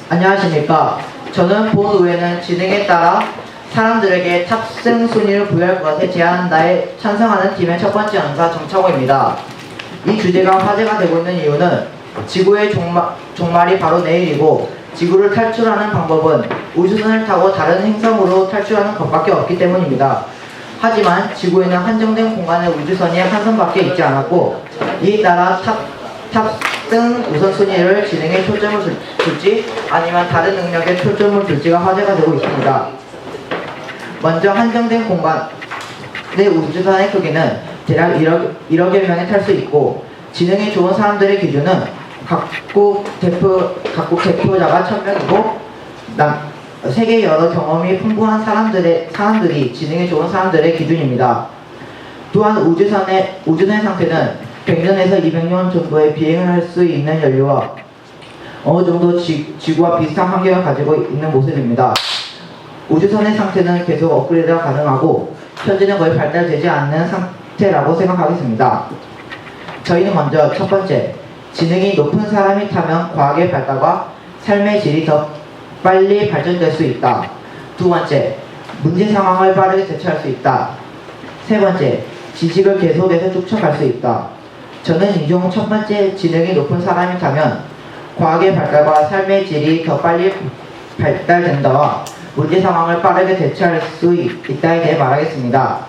안녕하십니까. 저는 본의회는 지능에 따라 사람들에게 탑승 순위를 부여할 것에 제안한다에 찬성하는 팀의 첫 번째 연사 정창호입니다. 이 주제가 화제가 되고 있는 이유는 지구의 종말이 바로 내일이고 지구를 탈출하는 방법은 우주선을 타고 다른 행성으로 탈출하는 것밖에 없기 때문입니다. 하지만 지구에는 한정된 공간에 우주선이 한 선밖에 있지 않았고 이에 따라 탑승 우선순위를 지능에 초점을 둘지 아니면 다른 능력에 초점을 둘지가 화제가 되고 있습니다. 먼저 한정된 공간의 우주선의 크기는 대략 1억여 명이 탈 수 있고 지능이 좋은 사람들의 기준은 각국 대표자가 1000명이고 세계 여러 경험이 풍부한 사람들이 지능이 좋은 사람들의 기준입니다. 또한 우주선의 상태는 100년에서 200년 정도의 비행을 할 수 있는 연료와 어느 정도 지구와 비슷한 환경을 가지고 있는 모습입니다. 우주선의 상태는 계속 업그레이드가 가능하고 현재는 거의 발달되지 않는 상태라고 생각하겠습니다. 저희는 먼저 첫 번째, 지능이 높은 사람이 타면 과학의 발달과 삶의 질이 더 빨리 발전될 수 있다. 두 번째, 문제 상황을 빠르게 대처할 수 있다. 세 번째, 지식을 계속해서 쫓아갈 수 있다. 저는 이 중 첫 번째 지능이 높은 사람이 타면 과학의 발달과 삶의 질이 더 빨리 발달된다와 문제 상황을 빠르게 대처할 수 있다에 대해 말하겠습니다.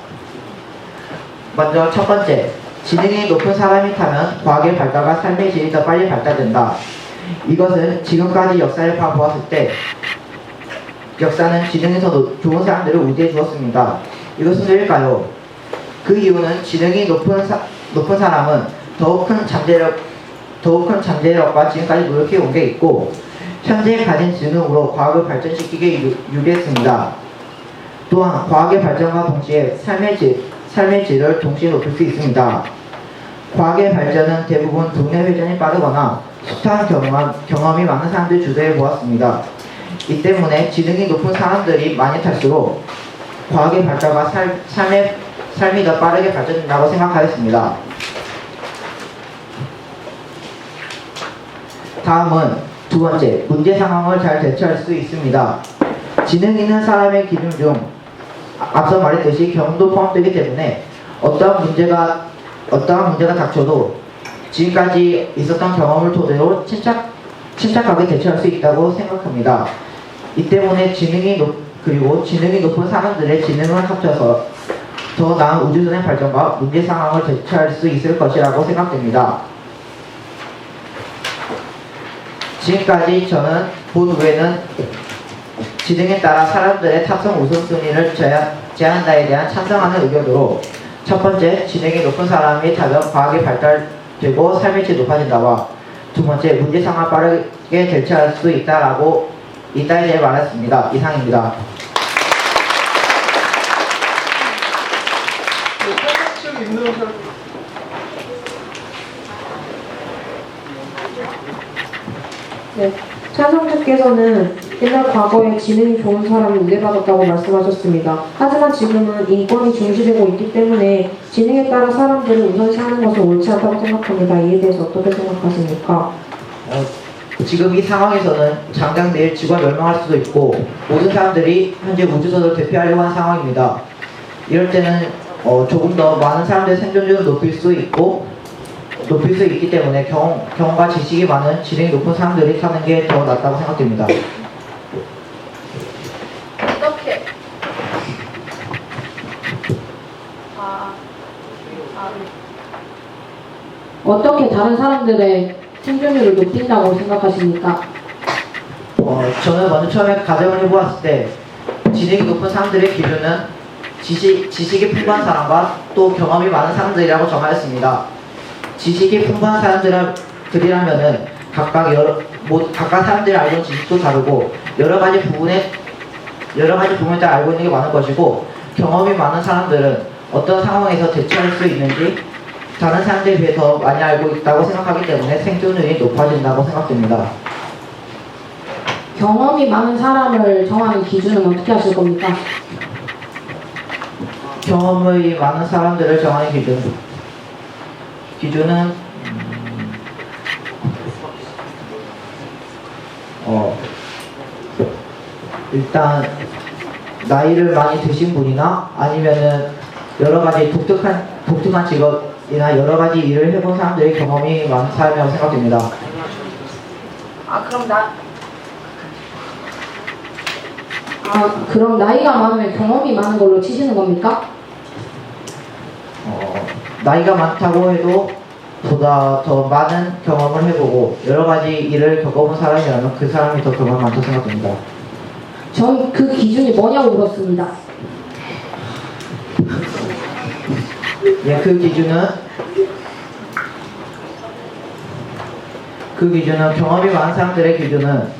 먼저 첫 번째, 지능이 높은 사람이 타면 과학의 발달과 삶의 질이 더 빨리 발달된다. 이것은 지금까지 역사를 봐보았을 때 역사는 지능이 더 좋은 사람들을 우대해 주었습니다. 이것은 왜일까요? 그 이유는 지능이 높은 사람은 더욱 큰 잠재력과 지금까지 노력해 온 게 있고 현재 가진 지능으로 과학을 발전시키기에 유리했습니다. 또한 과학의 발전과 동시에 삶의 질을 동시에 높일 수 있습니다. 과학의 발전은 대부분 두뇌 회전이 빠르거나 숱한 경험이 많은 사람들이 주도해 보았습니다. 이 때문에 지능이 높은 사람들이 많이 탈수록 과학의 발달과 삶이 더 빠르게 발전된다고 생각하였습니다. 다음은 두 번째, 문제 상황을 잘 대처할 수 있습니다. 지능 있는 사람의 기준 중 앞서 말했듯이 경험도 포함되기 때문에 어떠한 문제가 닥쳐도 지금까지 있었던 경험을 토대로 침착하게 대처할 수 있다고 생각합니다. 이 때문에 지능이 높은 사람들의 지능을 합쳐서 더 나은 우주선의 발전과 문제 상황을 대처할 수 있을 것이라고 생각됩니다. 지금까지 저는 본의회는 지능에 따라 사람들의 탑승 우선순위를 제한다에 대한 찬성하는 의견으로 첫 번째, 지능이 높은 사람이 타면 과학이 발달되고 삶의 질이 높아진다와 두 번째, 문제 상황을 빠르게 대처할 수 있다에 대해 말했습니다. 이상입니다. 네, 찬성자께서는 옛날 과거에 지능이 좋은 사람이 우대받았다고 말씀하셨습니다. 하지만 지금은 인권이 중시되고 있기 때문에 지능에 따라 사람들을 우선시하는 것은 옳지 않다고 생각합니다. 이에 대해서 어떻게 생각하십니까? 지금 이 상황에서는 당장 내일 지구가 멸망할 수도 있고 모든 사람들이 현재 우주선을 대피하려고 하는 상황입니다. 이럴 때는 조금 더 많은 사람들의 생존율을 높일 수 있기 때문에 경험과 지식이 많은 지능이 높은 사람들이 타는 게 더 낫다고 생각됩니다. 어떻게 다른 사람들의 생존율을 높인다고 생각하십니까? 저는 먼저 처음에 가정을 해보았을 때 지능이 높은 사람들의 기준은 지식이 풍부한 사람과 또 경험이 많은 사람들이라고 정하였습니다. 지식이 풍부한 사람들이라면은 각각 사람들이 알고 있는 지식도 다르고 여러 가지 부분에 따라 알고 있는 게 많은 것이고 경험이 많은 사람들은 어떤 상황에서 대처할 수 있는지 다른 사람들에 비해 더 많이 알고 있다고 생각하기 때문에 생존율이 높아진다고 생각됩니다. 경험이 많은 사람을 정하는 기준은 어떻게 하실 겁니까? 경험이 많은 사람들을 정하는 기준은 일단 나이를 많이 드신 분이나 아니면은 여러 가지 독특한 직업이나 여러 가지 일을 해본 사람들의 경험이 많은 사람이라고 생각됩니다. 그럼 나이가 많으면 경험이 많은 걸로 치시는 겁니까? 나이가 많다고 해도 보다 더 많은 경험을 해보고 여러 가지 일을 겪어본 사람이라면 그 사람이 더 경험이 많다고 생각됩니다. 전 그 기준이 뭐냐고 물었습니다. 예, 그 기준은 경험이 많은 사람들의 기준은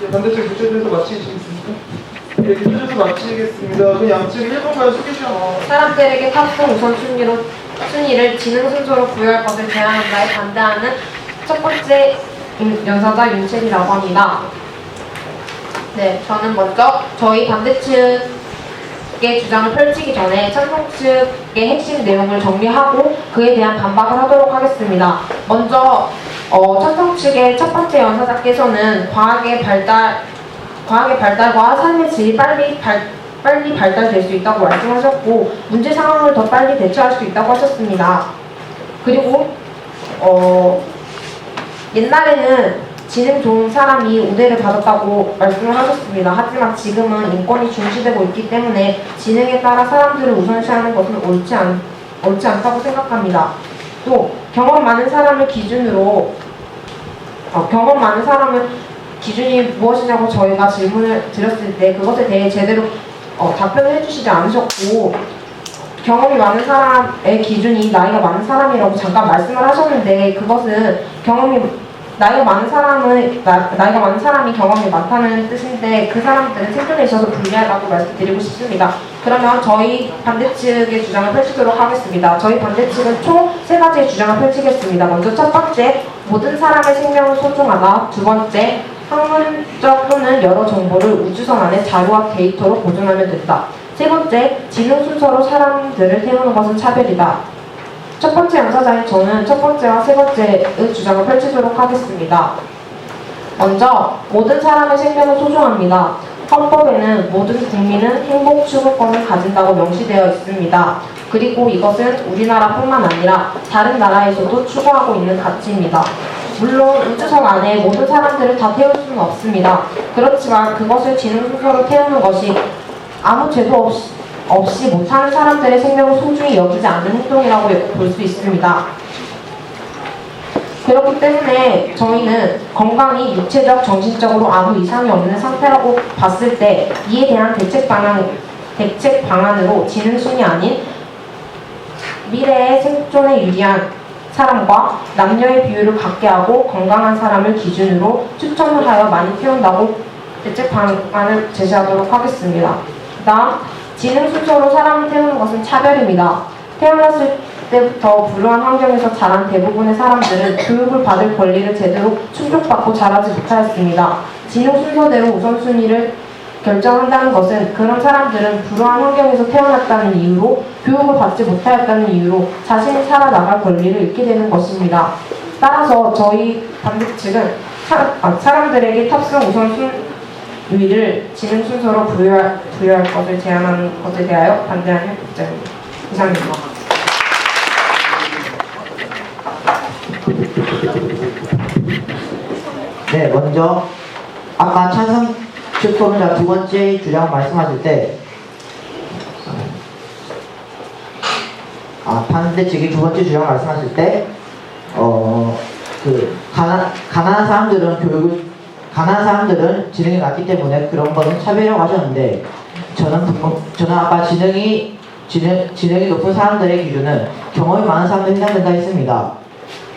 반대쪽 교체돼서 마치시겠습니까? 네, 교체돼서 마치겠습니다. 그 양측 1번까지 소개 시간. 사람들에게 탑승 순위를 지능 순서로 부여할 것을 제안한다에 반대하는 첫 번째 연사자 윤채리라고 합니다. 네, 저는 먼저 저희 반대 측의 주장을 펼치기 전에 찬성 측의 핵심 내용을 정리하고 그에 대한 반박을 하도록 하겠습니다. 먼저 찬성 측의 첫 번째 연사자께서는 과학의 발달과 삶의 질이 빨리 발달될 수 있다고 말씀하셨고 문제 상황을 더 빨리 대처할 수 있다고 하셨습니다. 그리고 옛날에는 지능 좋은 사람이 우대를 받았다고 말씀을 하셨습니다. 하지만 지금은 인권이 중시되고 있기 때문에 지능에 따라 사람들을 우선시하는 것은 옳지 않다고 생각합니다. 또 경험 많은 사람을 기준으로 기준이 무엇이냐고 저희가 질문을 드렸을 때 그것에 대해 제대로 답변을 해주시지 않으셨고 경험이 많은 사람의 기준이 나이가 많은 사람이라고 잠깐 말씀을 하셨는데 그것은 나이가 많은 사람이 경험이 많다는 뜻인데 그 사람들은 생존에 있어서 불리하다고 말씀드리고 싶습니다. 그러면 저희 반대 측의 주장을 펼치도록 하겠습니다. 저희 반대 측은 총 3가지의 주장을 펼치겠습니다. 먼저 첫 번째, 모든 사람의 생명은 소중하다. 두 번째, 학문적 또는 여러 정보를 우주선 안에 자료와 데이터로 보존하면 된다. 세 번째, 지능 순서로 사람들을 태우는 것은 차별이다. 첫 번째 연사자인 저는 첫 번째와 세 번째의 주장을 펼치도록 하겠습니다. 먼저, 모든 사람의 생명은 소중합니다. 헌법에는 모든 국민은 행복 추구권을 가진다고 명시되어 있습니다. 그리고 이것은 우리나라뿐만 아니라 다른 나라에서도 추구하고 있는 가치입니다. 물론 우주선 안에 모든 사람들을 다 태울 수는 없습니다. 그렇지만 그것을 지능 순서로 태우는 것이 아무 죄도 없이 못하는 사람들의 생명을 소중히 여기지 않는 행동이라고 볼 수 있습니다. 그렇기 때문에 저희는 건강이 육체적, 정신적으로 아무 이상이 없는 상태라고 봤을 때 이에 대한 대책 방안으로 지능순이 아닌 미래의 생존에 유리한 사람과 남녀의 비율을 같게 하고 건강한 사람을 기준으로 추천을 하여 많이 키운다고 대책 방안을 제시하도록 하겠습니다. 다음, 지능 순서로 사람을 태우는 것은 차별입니다. 태어났을 때부터 불우한 환경에서 자란 대부분의 사람들은 교육을 받을 권리를 제대로 충족받고 자라지 못하였습니다. 지능 순서대로 우선순위를 결정한다는 것은 그런 사람들은 불우한 환경에서 태어났다는 이유로 교육을 받지 못하였다는 이유로 자신이 살아나갈 권리를 잃게 되는 것입니다. 따라서 저희 반대 측은 사람들에게 탑승 우선순위를 지능 순서로 부여할 것을 제안하는 것에 대하여 반대하는 입장입니다. 이상입니다. 네, 먼저 아까 찬성 측 토론자 두 번째 주장 말씀하실 때 반대 측이 두 번째 주장 말씀하실 때 가난한 사람들은 지능이 낮기 때문에 그런 것은 차별이라고 하셨는데 저는 아까 지능이 높은 사람들의 기준은 경험이 많은 사람들이 해당된다 했습니다.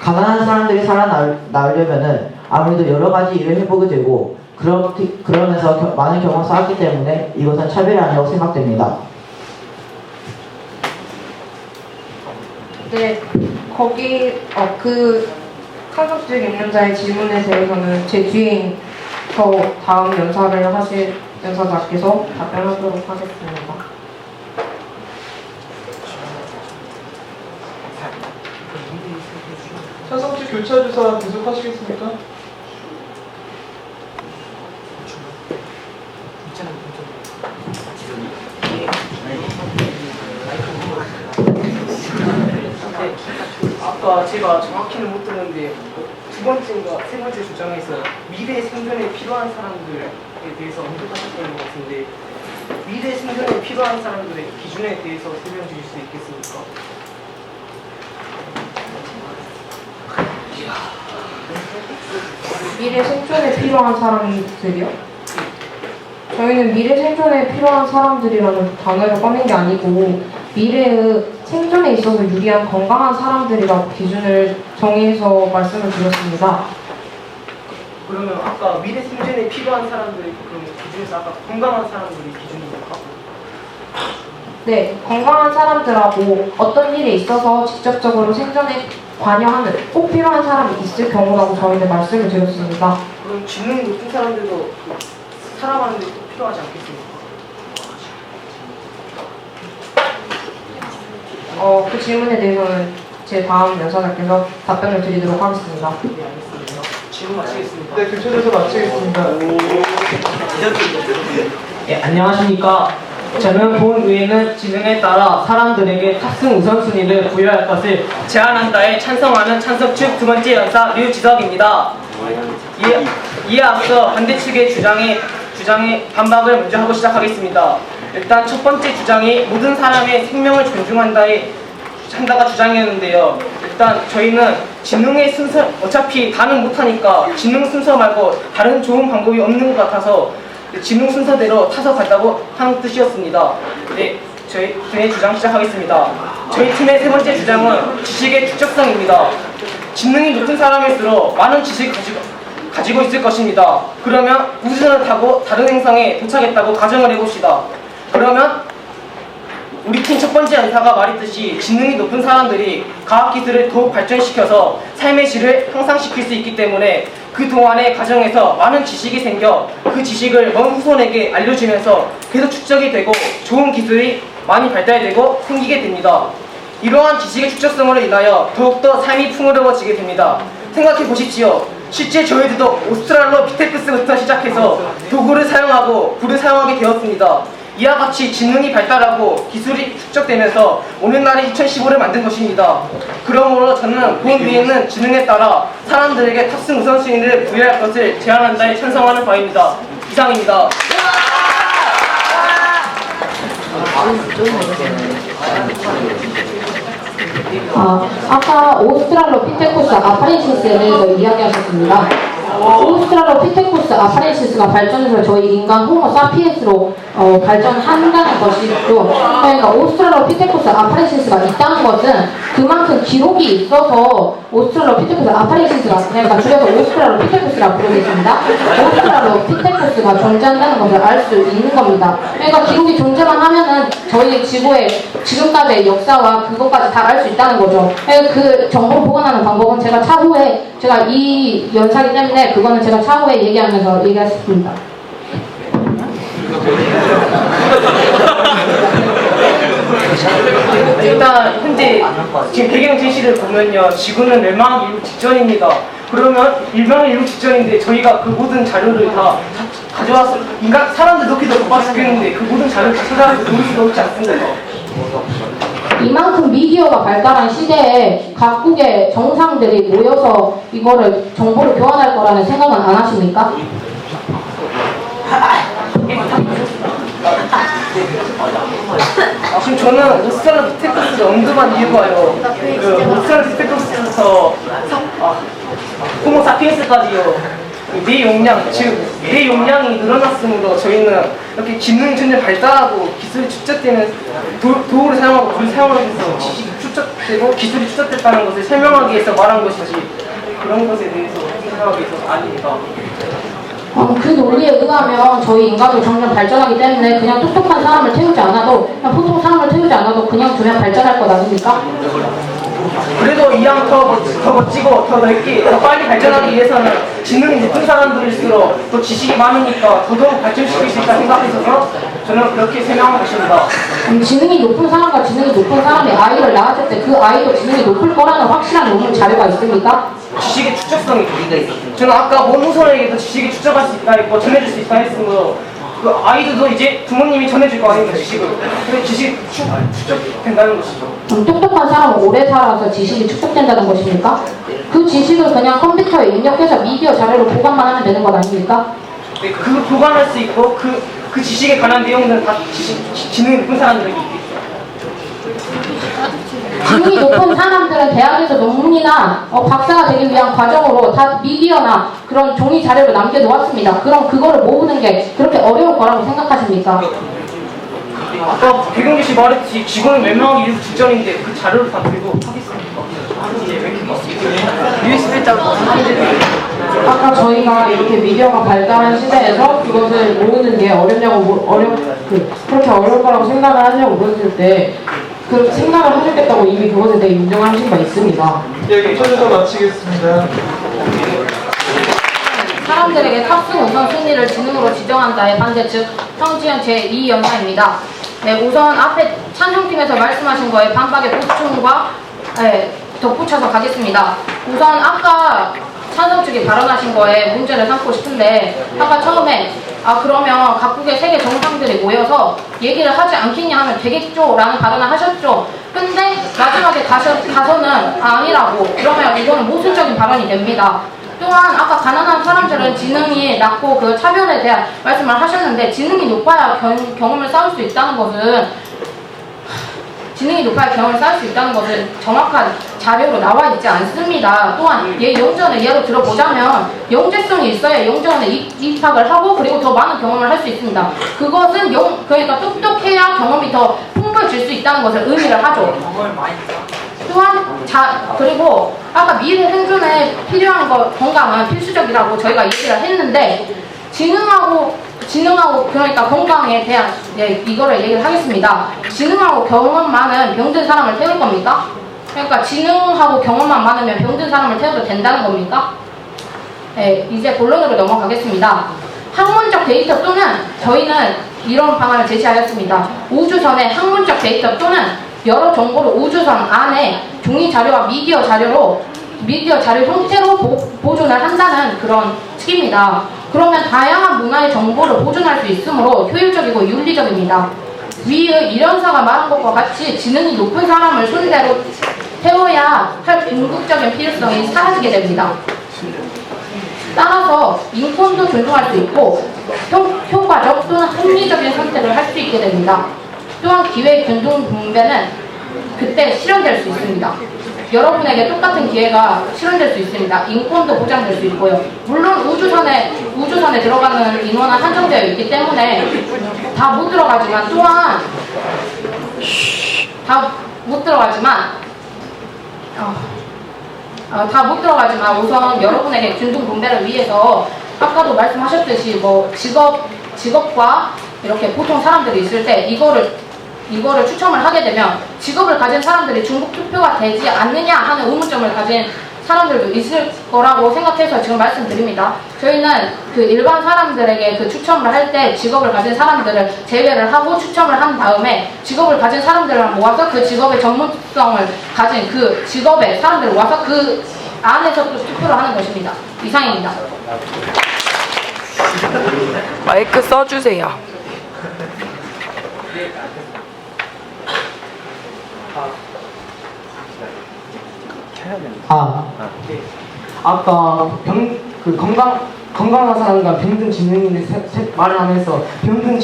가난한 사람들이 살아나려면은 아무래도 여러 가지 일을 해보게 되고 그러면서 많은 경험을 쌓았기 때문에 이것은 차별이 아니라고 생각됩니다. 네, 그 상속직 임명자의 질문에 대해서는 제 뒤에 다음 연사를 하실 연사자께서 답변하도록 하겠습니다. 교차 주사 계속 하시겠습니까? 아까 제가 정확히는 못 들었는데 두 번째인가 세 번째 주장에서 미래 생존에 필요한 사람들에 대해서 언급하셨던 것 같은데 미래 생존에 필요한 사람들의 기준에 대해서 설명 주실 수 있겠습니까? 미래 생존에 필요한 사람들이요? 저희는 미래 생존에 필요한 사람들이라는 단어를 꺼낸 게 아니고 미래의 생존에 있어서 유리한 건강한 사람들이라고 기준을 정해서 말씀을 드렸습니다. 그러면 아까 미래 생존에 필요한 사람들의 그럼 기준에서 아까 건강한 사람들의 기준입니까? 네, 건강한 사람들하고 어떤 일에 있어서 직접적으로 생존에 관여하는 꼭 필요한 사람이 있을 경우라고 저희는 말씀을 드렸습니다. 그럼 지능이 높은 사람들도 살아가는 데 꼭 필요하지 않겠습니까? 그 질문에 대해서는 제 다음 연사장께서 답변을 드리도록 하겠습니다. 네, 알겠습니다. 질문 마치겠습니다. 네, 교차 주사 마치겠습니다. 예, 안녕하십니까. 저는 본의회는 지능에 따라 사람들에게 탑승 우선순위를 부여할 것을 제안한다에 찬성하는 찬석 측 두 번째 연사 류지석입니다. 이에 앞서 반대 측의 주장에 반박을 먼저 하고 시작하겠습니다. 일단 첫 번째 주장이 모든 사람의 생명을 한다가 주장이었는데요. 일단 저희는 지능의 순서 어차피 다는 못하니까 지능 순서 말고 다른 좋은 방법이 없는 것 같아서 지능 순서대로 타서 간다고 하는 뜻이었습니다. 네, 저희 주장 시작하겠습니다. 저희 팀의 세 번째 주장은 지식의 축적성입니다. 지능이 높은 사람일수록 많은 지식을 가지고 있을 것입니다. 그러면 우주선을 타고 다른 행성에 도착했다고 가정을 해봅시다. 그러면 우리 팀 첫 번째 연사가 말했듯이 지능이 높은 사람들이 과학기술을 더욱 발전시켜서 삶의 질을 향상시킬 수 있기 때문에 그동안의 과정에서 많은 지식이 생겨 그 지식을 먼 후손에게 알려주면서 계속 축적이 되고 좋은 기술이 많이 발달되고 생기게 됩니다. 이러한 지식의 축적성으로 인하여 더욱더 삶이 풍요로워지게 됩니다. 생각해 보십시오. 실제 저희들도 오스트랄로피테쿠스부터 시작해서 도구를 사용하고 불을 사용하게 되었습니다. 이와 같이 지능이 발달하고 기술이 축적되면서 오늘날의 2015를 만든 것입니다. 그러므로 저는 본위에는 지능에 따라 사람들에게 탑승 우선순위를 부여할 것을 제안한다에 찬성하는 바입니다. 이상입니다. 아까 오스트랄로피테쿠스 아파렌시스에 대해서 이야기하셨습니다. 오스트랄로피테쿠스 아파렌시스가 발전해서 저희 인간 호모 사피엔스로 발전한다는 것이죠. 그러니까 오스트랄로피테쿠스 아파렌시스가 있다는 것은 그만큼 기록이 있어서 오스트랄로피테쿠스 아파렌시스가 그러니까 줄여서 오스트랄로피테쿠스라고 부르겠습니다. 오스트랄로피테쿠스가 존재한다는 것을 알 수 있는 겁니다. 그러니까 기록이 존재만 하면은 저희 지구의 지금까지의 역사와 그것까지 다 알 수 있다는 거죠. 그 정보를 보관하는 방법은 제가 차후에 제가 이 연사기 때문에 그거는 제가 차후에 얘기하면서 얘기했습니다. 일단 현재 지금 배경 제시를 보면요, 지구는 멸망하기 일부 직전입니다. 그러면 멸망하기 일부 직전인데 저희가 그 모든 자료를 다 가져와서 사람들 넣기도 바빠 죽겠는데 그 모든 자료를 다 찾아가서 볼 수가 없지 않습니까? 이만큼 미디어가 발달한 시대에 각국의 정상들이 모여서 이거를 정보를 교환할 거라는 생각은 안 하십니까? 지금 저는 오스트랄로피테쿠스를 언급한 이유가요. 오스트랄로피테쿠스부터 호모 사피엔스까지요. 뇌 용량, 즉 뇌 용량이 늘어났으므로 저희는 이렇게 기능이 점점 발달하고 기술이 축적되면 도구를 사용하고 불을 사용하면서 지식이 축적되고 기술이 축적됐다는 것을 설명하기 위해서 말한 것이지 그런 것에 대해서 생각하기 위해서 아닙니다. 그 논리에 의하면 저희 인간도 점점 발전하기 때문에 그냥 똑똑한 사람을 태우지 않아도 그냥 보통 사람을 태우지 않아도 그냥 발전할 것 아닙니까? 그래도 이왕 더 멋지고 더 넓게 더 빨리 발전하기 위해서는 지능이 높은 사람들일수록 또 지식이 많으니까 더더욱 발전시킬 수 있다 생각해서 저는 그렇게 설명한 것입니다. 지능이 높은 사람과 지능이 높은 사람이 아이를 낳았을 때 그 아이도 지능이 높을 거라는 확실한 논문 자료가 있습니까? 지식의 축적성이 저는 아까 모무선에게도 지식이 축적할 수 있다 했고 전해줄 수 있다 했으므로 그 아이들도 이제 부모님이 전해줄 거 아닙니까 지식을. 그래서 지식이 축적된다는 것이죠. 똑똑한 사람은 오래 살아서 지식이 축적된다는 것입니까? 그 지식을 그냥 컴퓨터에 입력해서 미디어 자료로 보관만 하면 되는 것 아닙니까? 네, 그 보관할 수 있고 그 지식에 관한 내용들은 다 지능이 높은 사람들에게 있겠죠. 지능이 높은 사람들은 대학에서 논문이나 박사가 되기 위한 과정으로 다 미디어나 그런 종이 자료를 남겨놓았습니다. 그럼 그거를 모으는 게 그렇게 어려울 거라고 생각하십니까? 아까 배경규 씨 말했듯이 직원을 멸망하기 위해서 직전인데 그 자료를 다 들고 하겠습니까? 아까 저희가 이렇게 미디어가 발달한 시대에서 그것을 모으는 게 그렇게 어려울 거라고 생각을 하냐고 물었을 때 그 생각을 하셨겠다고 이미 그것에 대해 인정하신 바 있습니다. 예, 이쪽에서 마치겠습니다. 사람들에게 탑승 우선 순위를 지능으로 지정한다의 반대 즉 성지현 제2연사입니다. 네, 우선 앞에 찬성팀에서 말씀하신 거에 반박의 보충과 덧붙여서 가겠습니다. 우선 아까 찬성 측이 발언하신 거에 문제를 삼고 싶은데 아까 처음에 그러면 각국의 세계 정상들이 모여서 얘기를 하지 않겠냐 하면 되겠죠 라는 발언을 하셨죠. 근데 마지막에 가서는 아니라고 그러면 이거는 모순적인 발언이 됩니다. 또한 아까 가난한 사람들은 지능이 낮고 그 차별에 대한 말씀을 하셨는데 지능이 높아야 경험을 쌓을 수 있다는 것은 정확한 자료로 나와 있지 않습니다. 또한 영전을 예로 들어보자면 영재성이 있어야 영전에 입학을 하고 그리고 더 많은 경험을 할 수 있습니다. 그것은 그러니까 똑똑해야 경험이 더 풍부해질 수 있다는 것을 의미를 하죠. 또한 그리고 아까 미래 생존에 필요한 건강은 필수적이라고 저희가 얘기를 했는데 지능하고 그러니까 건강에 대한 이거를 얘기를 하겠습니다. 지능하고 경험 많은 병든 사람을 태울 겁니까? 그러니까 지능하고 경험만 많으면 병든 사람을 태워도 된다는 겁니까? 네, 이제 본론으로 넘어가겠습니다. 학문적 데이터 또는 저희는 이런 방안을 제시하였습니다. 우주선의 학문적 데이터 또는 여러 정보를 우주선 안에 종이 자료와 미디어 자료 형태로 보존을 한다는 그런 측입니다. 그러면 다양한 문화의 정보를 보존할 수 있으므로 효율적이고 윤리적입니다. 위의 일연사가 말한 것과 같이 지능이 높은 사람을 순대로 태워야 할 궁극적인 필요성이 사라지게 됩니다. 따라서 인권도 존중할 수 있고 효과적 또는 합리적인 선택을 할 수 있게 됩니다. 또한 기회 균등 분배는 그때 실현될 수 있습니다. 여러분에게 똑같은 기회가 실현될 수 있습니다. 인권도 보장될 수 있고요. 물론 우주선에 들어가는 인원은 한정되어 있기 때문에 다 못 들어가지만 우선 여러분에게 균등 분배를 위해서 아까도 말씀하셨듯이 직업과 이렇게 보통 사람들이 있을 때 이거를 추첨을 하게 되면 직업을 가진 사람들이 중복 투표가 되지 않느냐 하는 의문점을 가진 사람들도 있을 거라고 생각해서 지금 말씀드립니다. 저희는 그 일반 사람들에게 그 추첨을 할 때 직업을 가진 사람들을 제외를 하고 추첨을 한 다음에 직업을 가진 사람들을 모아서 그 직업의 전문성을 가진 그 직업의 사람들을 모아서 그 안에서 또 투표를 하는 것입니다. 이상입니다. 마이크 써주세요. 아까 건강한 사람과 병든 지능인을 말을 하면서 병든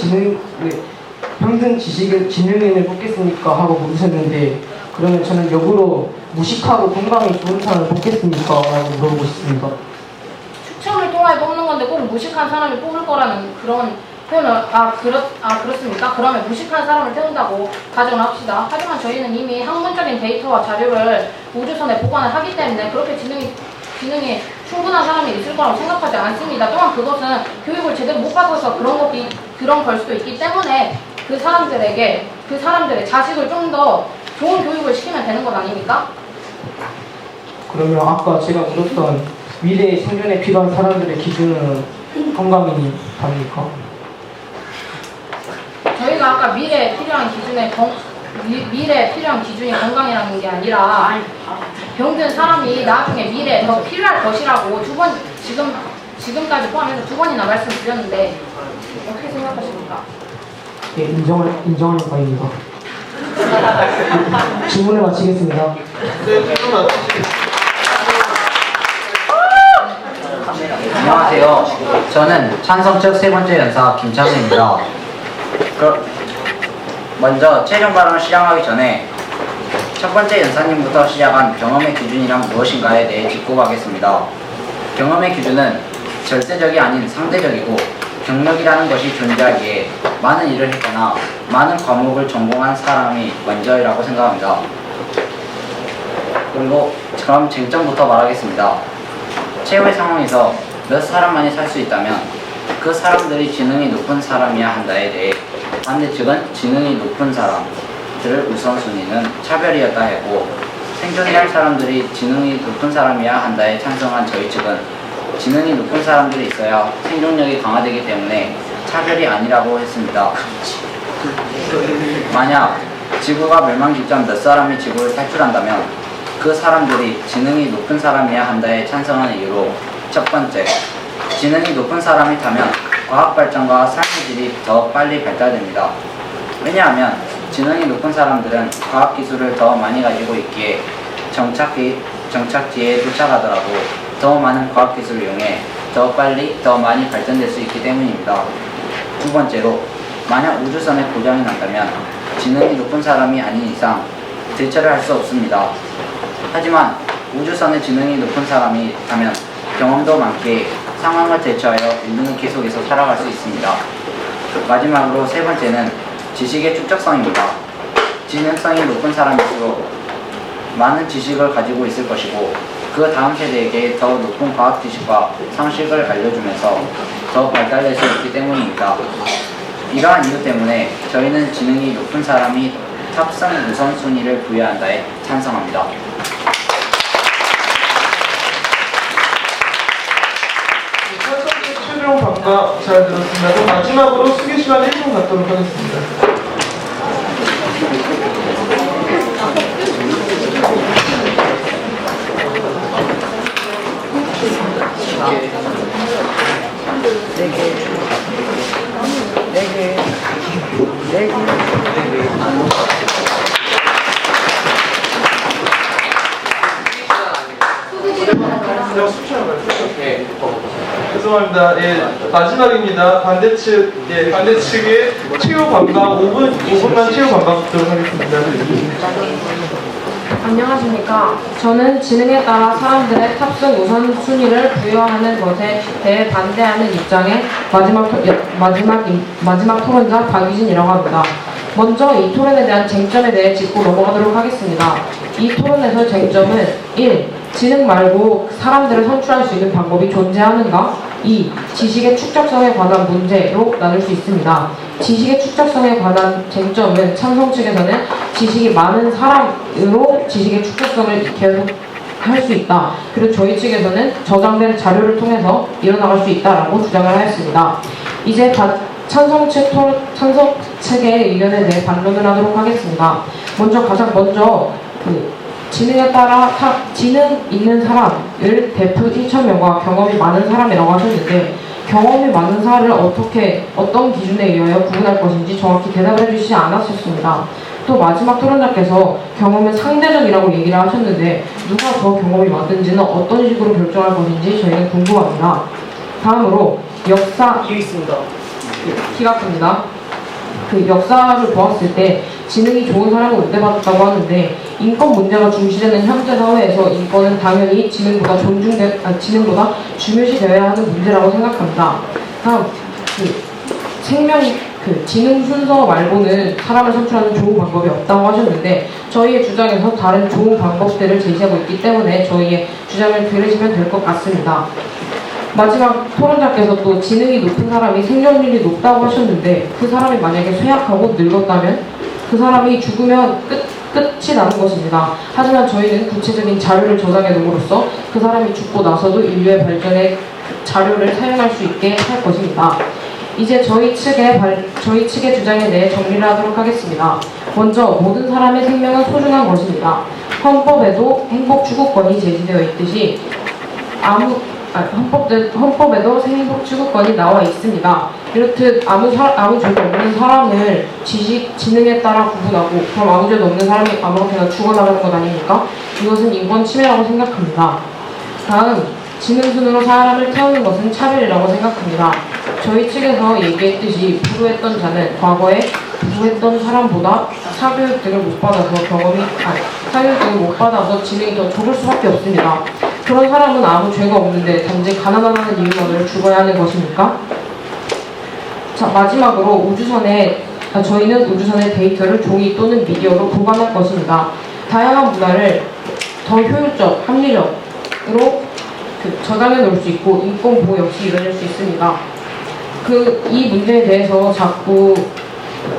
지능인을 뽑겠습니까? 하고 물으셨는데 그러면 저는 역으로 무식하고 건강이 좋은 사람을 뽑겠습니까? 라고 물어보고 싶습니다. 추첨을 통해 뽑는 건데 꼭 무식한 사람이 뽑을 거라는 그런 표현을 그렇습니까? 그러면 무식한 사람을 태운다고 가정을 합시다. 하지만 저희는 이미 학문적인 데이터와 자료를 우주선에 보관을 하기 때문에 그렇게 지능이 충분한 사람이 있을 거라고 생각하지 않습니다. 또한 그것은 교육을 제대로 못 받아서 그런 걸 수도 있기 때문에 그 사람들의 자식을 좀 더 좋은 교육을 시키면 되는 것 아닙니까? 그러면 아까 제가 물었던 미래의 생존에 필요한 사람들의 기준은 건강이 답니까? 저희가 아까 미래에 필요한 기준이 건강이라는 게 아니라 병든 사람이 나중에 미래에 더 필요할 것이라고 지금까지 포함해서 2번이나 말씀드렸는데 어떻게 생각하십니까? 예, 인정하는 바입니다. 질문을 마치겠습니다. 네, 질문 마치겠습니다. 안녕하세요. 저는 찬성 측 세 번째 연사 김창훈입니다. 먼저 최종 발언을 시작하기 전에 첫 번째 연사님부터 시작한 경험의 기준이란 무엇인가에 대해 짚고 가겠습니다. 경험의 기준은 절대적이 아닌 상대적이고 경력이라는 것이 존재하기에 많은 일을 했거나 많은 과목을 전공한 사람이 먼저이라고 생각합니다. 그리고 그럼 쟁점부터 말하겠습니다. 최후의 상황에서 몇 사람만이 살 수 있다면 그 사람들이 지능이 높은 사람이야 한다에 대해 반대측은 지능이 높은 사람들을 우선순위는 차별이었다 했고, 생존할 사람들이 지능이 높은 사람이야 한다에 찬성한 저희 측은 지능이 높은 사람들이 있어야 생존력이 강화되기 때문에 차별이 아니라고 했습니다. 만약 지구가 멸망 직전 몇 사람이 지구를 탈출한다면 그 사람들이 지능이 높은 사람이야 한다에 찬성하는 이유로, 첫 번째, 지능이 높은 사람이 타면 과학 발전과 삶의 질이 더 빨리 발달됩니다. 왜냐하면 지능이 높은 사람들은 과학 기술을 더 많이 가지고 있기에 정착지에 도착하더라도 더 많은 과학 기술을 이용해 더 빨리 더 많이 발전될 수 있기 때문입니다. 두 번째로, 만약 우주선에 고장이 난다면 지능이 높은 사람이 아닌 이상 대처를 할 수 없습니다. 하지만 우주선에 지능이 높은 사람이 타면 경험도 많기에 상황을 대처하여 인류는 계속해서 살아갈 수 있습니다. 마지막으로 세 번째는 지식의 축적성입니다. 지능성이 높은 사람일수록 많은 지식을 가지고 있을 것이고, 그 다음 세대에게 더 높은 과학 지식과 상식을 알려주면서 더 발달될 수 있기 때문입니다. 이러한 이유 때문에 저희는 지능이 높은 사람이 탑승 우선순위를 부여한다에 찬성합니다. 최종 평가 잘 들었습니다. 그럼 마지막으로 수기 시간 1분 갖도록 하겠습니다. 죄송합니다. 예, 마지막입니다. 반대측의 최후 관광 5분만 최후 관광 듣도록 하겠습니다. 안녕하십니까. 저는 지능에 따라 사람들의 탑승 우선순위를 부여하는 것에 대해 반대하는 입장의 마지막 토론자 박유진이라고 합니다. 먼저 이 토론에 대한 쟁점에 대해 짚고 넘어가도록 하겠습니다. 이 토론에서 쟁점은 1. 지능 말고 사람들을 선출할 수 있는 방법이 존재하는가? 2. 지식의 축적성에 관한 문제로 나눌 수 있습니다. 지식의 축적성에 관한 쟁점은 찬성 측에서는 지식이 많은 사람으로 지식의 축적성을 계속 할 수 있다. 그리고 저희 측에서는 저장된 자료를 통해서 이뤄나갈 수 있다라고 주장을 하였습니다. 이제 찬성 측의 의견에 대해 반론을 하도록 하겠습니다. 가장 먼저 지능에 따라 지능 있는 사람을 대표 1,000명과 경험이 많은 사람이라고 하셨는데, 경험이 많은 사람을 어떤 기준에 의하여 구분할 것인지 정확히 대답을 해주시지 않았었습니다. 또 마지막 토론자께서 경험은 상대적이라고 얘기를 하셨는데, 누가 더 경험이 많은지는 어떤 식으로 결정할 것인지 저희는 궁금합니다. 다음으로 기각합니다. 역사를 보았을 때 지능이 좋은 사람을 우대받았다고 하는데, 인권 문제가 중시되는 현대 사회에서 인권은 당연히 지능보다 중요시되어야 하는 문제라고 생각합니다. 다음, 지능 순서 말고는 사람을 선출하는 좋은 방법이 없다고 하셨는데, 저희의 주장에서 다른 좋은 방법들을 제시하고 있기 때문에 저희의 주장을 들으시면 될 것 같습니다. 마지막 토론자께서 또 지능이 높은 사람이 생존율이 높다고 하셨는데, 그 사람이 만약에 쇠약하고 늙었다면 그 사람이 죽으면 끝이 나는 것입니다. 하지만 저희는 구체적인 자료를 저장해 놓음으로써 그 사람이 죽고 나서도 인류의 발전에 자료를 사용할 수 있게 할 것입니다. 이제 저희 측의 주장에 대해 정리를 하도록 하겠습니다. 먼저 모든 사람의 생명은 소중한 것입니다. 헌법에도 행복 추구권이 제시되어 있듯이 헌법에도 행복 추구권이 나와 있습니다. 이렇듯 아무 죄도 없는 사람을 지능에 따라 구분하고 그럼 아무 죄도 없는 사람이 아무렇게나 죽어나가는 것 아닙니까? 이것은 인권 침해라고 생각합니다. 다음, 지능순으로 사람을 태우는 것은 차별이라고 생각합니다. 저희 측에서 얘기했듯이 부도했던 자는 과거에 부도했던 사람보다 사교육 등을 못 받아서 지능이 더 적을 수밖에 없습니다. 그런 사람은 아무 죄가 없는데 단지 가난하다는 이유만으로 죽어야 하는 것입니까? 자, 마지막으로 저희는 우주선의 데이터를 종이 또는 미디어로 보관할 것입니다. 다양한 문화를 더 효율적, 합리적으로 저장해 놓을 수 있고 인권 보호 역시 이뤄낼 수 있습니다. 이 문제에 대해서 자꾸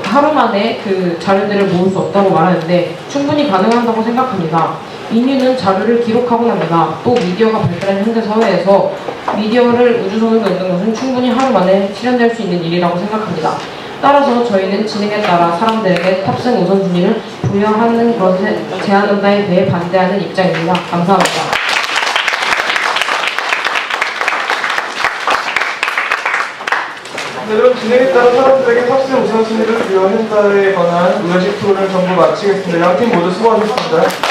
하루 만에 자료들을 모을 수 없다고 말하는데 충분히 가능하다고 생각합니다. 인류는 자료를 기록하고 납니다. 또 미디어가 발달한 현대 사회에서 미디어를 우주선으로 넣는 것은 충분히 하루 만에 실현될 수 있는 일이라고 생각합니다. 따라서 저희는 지능에 따라 사람들에게 탑승 우선순위를 부여하는 것에 제한한다에 대해 반대하는 입장입니다. 감사합니다. 네, 그럼 진행에 따라 사람들에게 탑승 우선순위를 부여한다에 관한 의원식 토론을 전부 마치겠습니다. 양팀 모두 수고하셨습니다.